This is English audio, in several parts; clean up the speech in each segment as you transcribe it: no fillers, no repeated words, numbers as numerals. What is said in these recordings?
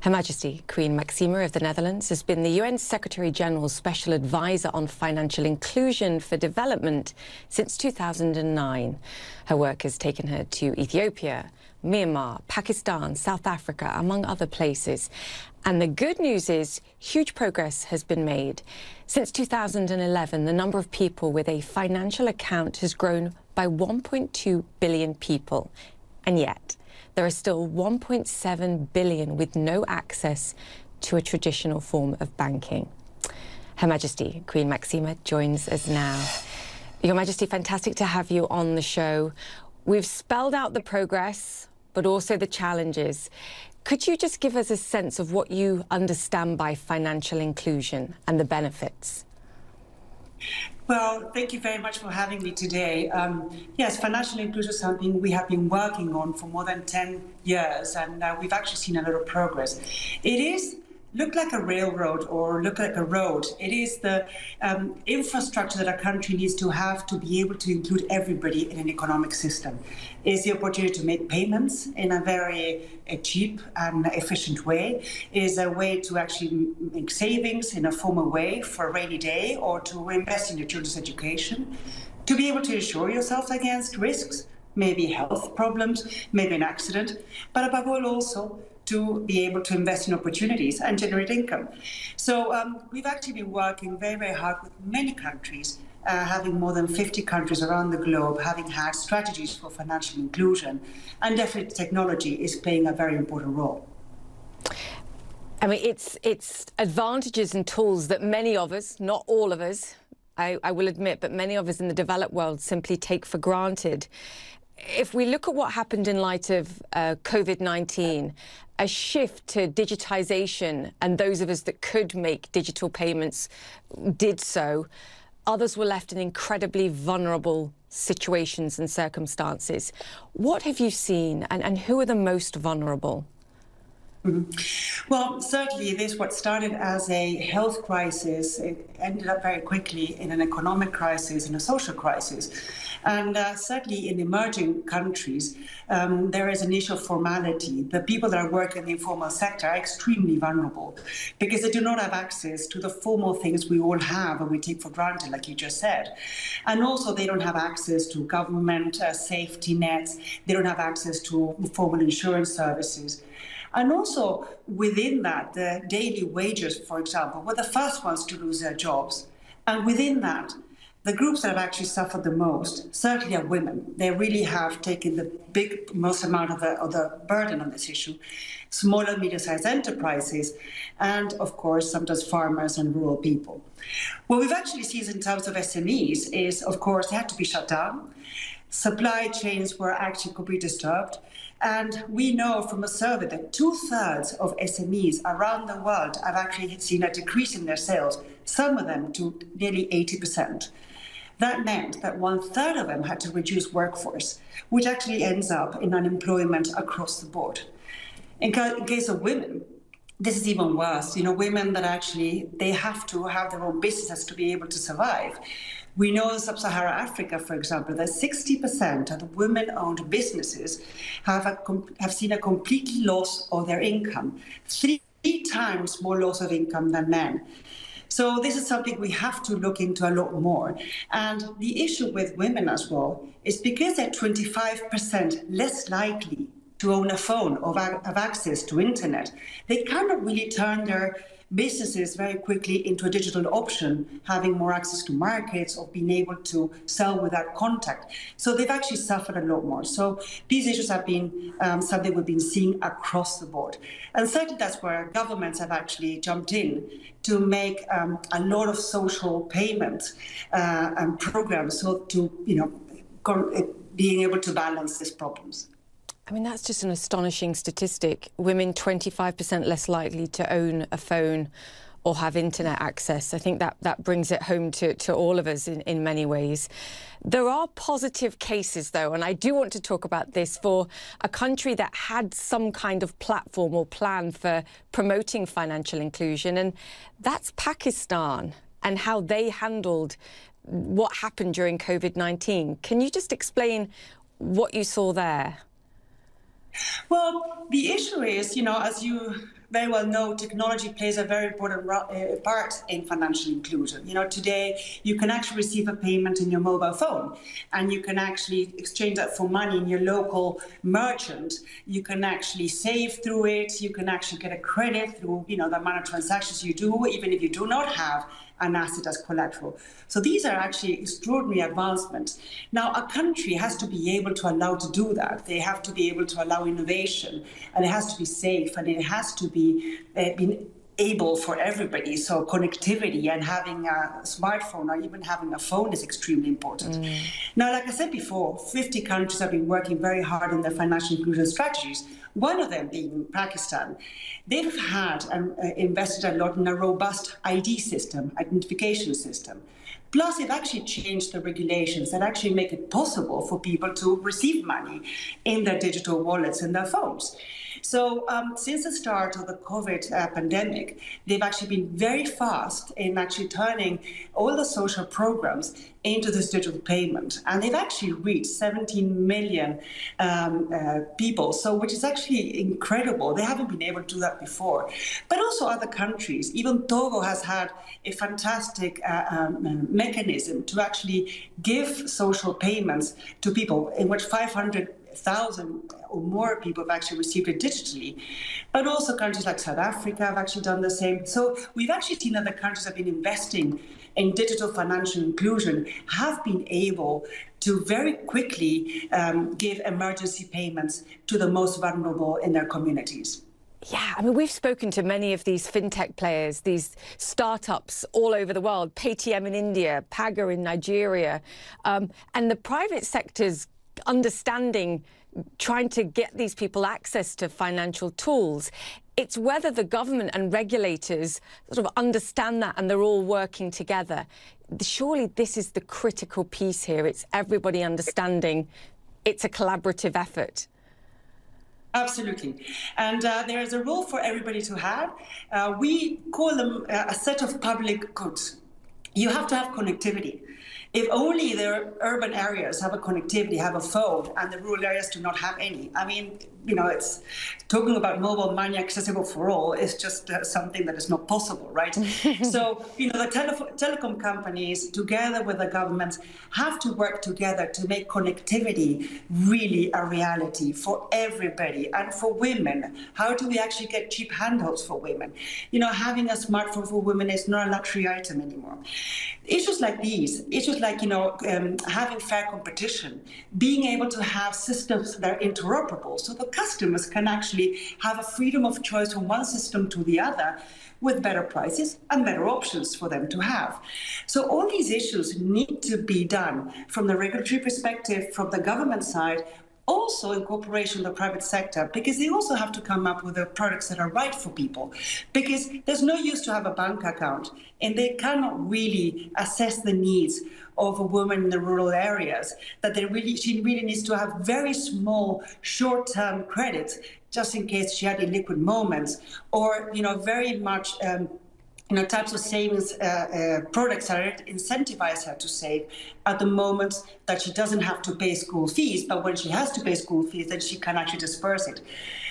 Her Majesty Queen Máxima of the Netherlands has been the UN Secretary-General's Special Advisor on Financial Inclusion for Development since 2009. Her work has taken her to Ethiopia, Myanmar, Pakistan, South Africa, among other places. And the good news is huge progress has been made. Since 2011, the number of people with a financial account has grown by 1.2 billion people. And yet, there are still 1.7 billion with no access to a traditional form of banking. Her Majesty Queen Máxima joins us now. Your Majesty, fantastic to have you on the show. We've spelled out the progress, but also the challenges. Could you just give us a sense of what you understand by financial inclusion and the benefits? Well, thank you very much for having me today. Yes, financial inclusion is something we have been working on for more than 10 years, and we've actually seen a lot of progress. It look like a railroad or look like a road. It is the infrastructure that a country needs to have to be able to include everybody in an economic system. It is the opportunity to make payments in a very cheap and efficient way. It is a way to actually make savings in a formal way for a rainy day or to invest in your children's education, to be able to insure yourself against risks, maybe health problems, maybe an accident, but above all also to be able to invest in opportunities and generate income. So we've actually been working very, very hard with many countries, having more than 50 countries around the globe, having had strategies for financial inclusion, and definitely technology is playing a very important role. I mean, it's advantages and tools that many of us, not all of us, I will admit, but many of us in the developed world simply take for granted. If we look at what happened in light of COVID-19, a shift to digitization, and those of us that could make digital payments did so, others were left in incredibly vulnerable situations and circumstances. What have you seen, and who are the most vulnerable? Well, certainly this what started as a health crisis, it ended up very quickly in an economic crisis and a social crisis. And certainly in emerging countries, there is an initial formality. The people that are working in the informal sector are extremely vulnerable because they do not have access to the formal things we all have and we take for granted, like you just said. And also they don't have access to government safety nets. They don't have access to formal insurance services. And also within that, the daily wages, for example, were the first ones to lose their jobs. And within that, the groups that have actually suffered the most certainly are women. They really have taken the most amount of the burden on this issue. Small and medium-sized enterprises, and of course, sometimes farmers and rural people. What we've actually seen in terms of SMEs is, of course, they had to be shut down. Supply chains were actually completely disturbed. And we know from a survey that 2/3 of SMEs around the world have actually seen a decrease in their sales, some of them to nearly 80%. That meant that 1/3 of them had to reduce workforce, which actually ends up in unemployment across the board. In case of women, this is even worse. You know, women that actually, they have to have their own businesses to be able to survive. We know in Sub-Saharan Africa, for example, that 60% of the women-owned businesses have seen a complete loss of their income, 3 times more loss of income than men. So this is something we have to look into a lot more. And the issue with women as well is because they're 25% less likely to own a phone or have access to internet, they cannot really turn their businesses very quickly into a digital option, having more access to markets or being able to sell without contact. So they've actually suffered a lot more. So these issues have been something we've been seeing across the board. And certainly that's where governments have actually jumped in to make a lot of social payments and programs so to, being able to balance these problems. I mean, that's just an astonishing statistic. Women 25% less likely to own a phone or have internet access. I think that brings it home to all of us in many ways. There are positive cases, though, and I do want to talk about this for a country that had some kind of platform or plan for promoting financial inclusion, and that's Pakistan and how they handled what happened during COVID-19. Can you just explain what you saw there? Well, the issue is, as you very well know, technology plays a very important part in financial inclusion. You know, today you can actually receive a payment in your mobile phone, and you can actually exchange that for money in your local merchant. You can actually save through it. You can actually get a credit through, you know, the amount of transactions you do, even if you do not have an asset as collateral. So these are actually extraordinary advancements. Now, a country has to be able to allow to do that. They have to be able to allow innovation, and it has to be safe, and it has to be able for everybody. So connectivity and having a smartphone or even having a phone is extremely important. Now, like I said before, 50 countries have been working very hard on their financial inclusion strategies. One of them being Pakistan. They've had invested a lot in a robust ID system, identification system. Plus, they've actually changed the regulations that actually make it possible for people to receive money in their digital wallets and their phones. So since the start of the COVID pandemic, they've actually been very fast in actually turning all the social programs into this digital payment. And they've actually reached 17 million people, so which is actually incredible. They haven't been able to do that before. But also other countries, even Togo has had a fantastic mechanism to actually give social payments to people, in which 500,000 or more people have actually received it digitally. But also countries like South Africa have actually done the same. So we've actually seen other countries have been investing in digital financial inclusion, have been able to very quickly give emergency payments to the most vulnerable in their communities. Yeah, I mean, we've spoken to many of these fintech players, these startups all over the world, Paytm in India, Hague in Nigeria, and the private sector's understanding, trying to get these people access to financial tools. It's whether the government and regulators sort of understand that and they're all working together. Surely this is the critical piece here. It's everybody understanding it's a collaborative effort. Absolutely. And there is a role for everybody to have. We call them a set of public goods. You have to have connectivity. If only the urban areas have a connectivity, have a phone, and the rural areas do not have any. I mean, you know, it's talking about mobile money accessible for all is just something that is not possible, right? So, you know, the telecom companies, together with the governments, have to work together to make connectivity really a reality for everybody and for women. How do we actually get cheap handhelds for women? You know, having a smartphone for women is not a luxury item anymore. Issues like these, issues like, you know, having fair competition, being able to have systems that are interoperable, so the customers can actually have a freedom of choice from one system to the other with better prices and better options for them to have. So all these issues need to be done from the regulatory perspective, from the government side, also in cooperation with the private sector, because they also have to come up with the products that are right for people. Because there's no use to have a bank account, and they cannot really assess the needs of a woman in the rural areas, that she really needs to have very small short-term credits just in case she had illiquid moments, or, you know, very much you know, types of savings products that incentivize her to save at the moment that she doesn't have to pay school fees, but when she has to pay school fees, then she can actually disperse it.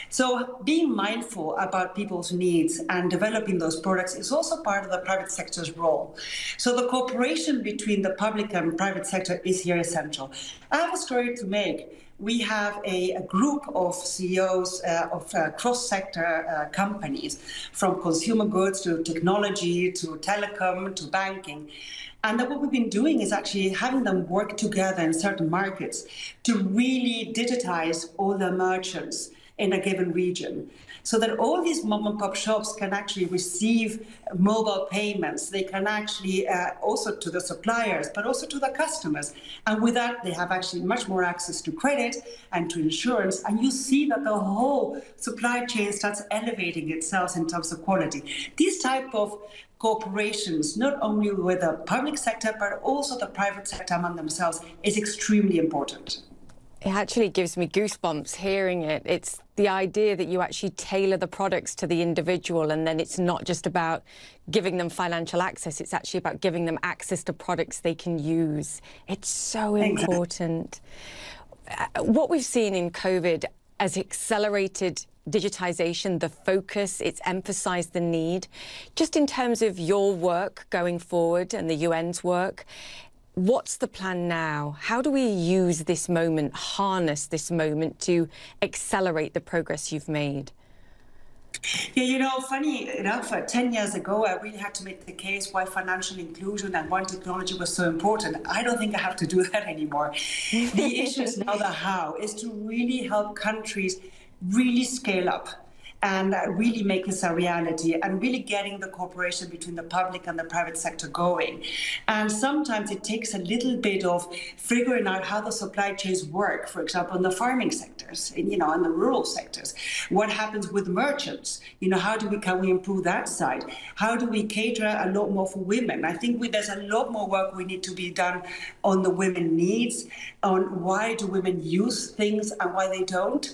So being mindful about people's needs and developing those products is also part of the private sector's role. So the cooperation between the public and private sector is here essential. I have a story to make. We have a group of CEOs of cross-sector companies, from consumer goods to technology to telecom to banking. And what we've been doing is actually having them work together in certain markets to really digitize all the merchants in a given region, so that all these mom and pop shops can actually receive mobile payments. They can actually also to the suppliers, but also to the customers. And with that, they have actually much more access to credit and to insurance. And you see that the whole supply chain starts elevating itself in terms of quality. These type of cooperations, not only with the public sector, but also the private sector among themselves, is extremely important. It actually gives me goosebumps hearing it. It's the idea that you actually tailor the products to the individual, and then it's not just about giving them financial access, it's actually about giving them access to products they can use. It's so important. What we've seen in COVID, has accelerated digitization, the focus, it's emphasized the need. Just in terms of your work going forward and the UN's work, what's the plan now? How do we use this moment, harness this moment to accelerate the progress you've made? Yeah, you know, funny enough, 10 years ago, I really had to make the case why financial inclusion and why technology was so important. I don't think I have to do that anymore. The issue is now the how, is to really help countries really scale up and really make this a reality and really getting the cooperation between the public and the private sector going. And sometimes it takes a little bit of figuring out how the supply chains work, for example, in the farming sectors, in the rural sectors. What happens with merchants? How can we improve that side? How do we cater a lot more for women? I think there's a lot more work we need to be done on the women needs, on why do women use things and why they don't.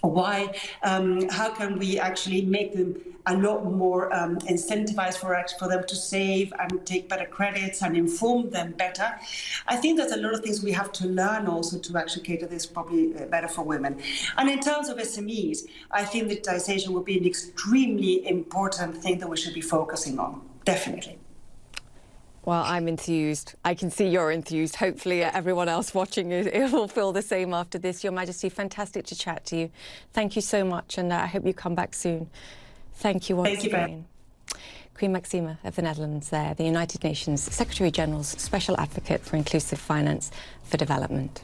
How can we actually make them a lot more incentivized for them to save and take better credits and inform them better? I think there's a lot of things we have to learn also to actually cater this probably better for women. And in terms of SMEs, I think digitization will be an extremely important thing that we should be focusing on, definitely. Well, I'm enthused. I can see you're enthused. Hopefully everyone else watching it will feel the same after this. Your Majesty, fantastic to chat to you. Thank you so much, and I hope you come back soon. Thank you once again. Queen Máxima of the Netherlands there, the United Nations Secretary-General's Special Advocate for Inclusive Finance for Development.